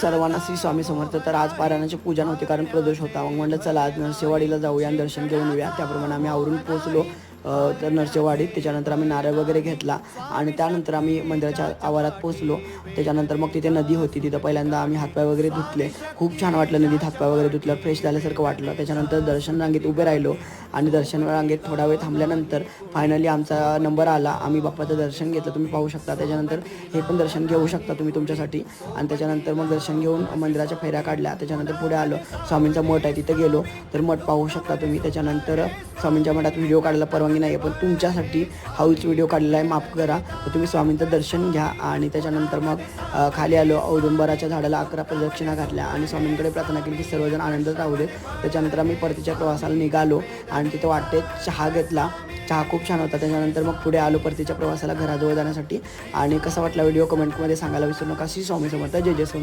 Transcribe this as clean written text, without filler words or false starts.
सर्वांना श्री स्वामी समर्थ. तर आज पारायणाची पूजा नव्हती कारण प्रदोष होता. मग म्हटलं चला आज नरसेवाडीला जाऊया आणि दर्शन घेऊन येऊया. त्याप्रमाणे आम्ही आवरून पोहोचलो तर नरसेवाडीत. त्याच्यानंतर आम्ही नारळ वगैरे घेतला आणि त्यानंतर आम्ही मंदिराच्या आवारात पोहोचलो. त्याच्यानंतर मग तिथे नदी होती. तिथं पहिल्यांदा आम्ही हातपाय वगैरे धुतले. खूप छान वाटलं नदीत हातपाय वगैरे धुतलं, फ्रेश झाल्यासारखं वाटलं. त्याच्यानंतर दर्शन रांगेत उभे राहिलो आणि दर्शन रांगेत थोडा वेळ थांबल्यानंतर फायनली आमचा नंबर आला. आम्ही बाप्पाचं दर्शन घेतलं, तुम्ही पाहू शकता. त्याच्यानंतर हे पण दर्शन घेऊ शकता तुम्ही तुमच्यासाठी. आणि त्याच्यानंतर मग दर्शन घेऊन मंदिराच्या फेऱ्या काढल्या. त्याच्यानंतर पुढे आलो, स्वामींचा मठ आहे तिथे गेलो, तर मठ पाहू शकता तुम्ही. त्याच्यानंतर स्वामींच्या मठात व्हिडिओ काढायला परवानगी नाही आहे, पण तुमच्यासाठी हाऊस व्हिडिओ काढलेला आहे, माफ करा. तर तुम्ही स्वामींचं दर्शन घ्या. आणि त्याच्यानंतर मग खाली आलो, औदुंबराच्या झाडाला 11 प्रदक्षिणा घातल्या आणि स्वामींकडे प्रार्थना केली की सर्वजण आनंदात राहू देत. त्याच्यानंतर आम्ही परतीच्या प्रवासाला निघालो आणि तिथे वाटेत चहा घेतला. चहा खूप छान होता. त्याच्यानंतर मग पुढे आलो परतीच्या प्रवासाला घराजवळ जाण्यासाठी. आणि कसा वाटला व्हिडिओ कमेंटमध्ये सांगायला विसरू नका. श्री स्वामी समर्थ. जय जय स्वामी.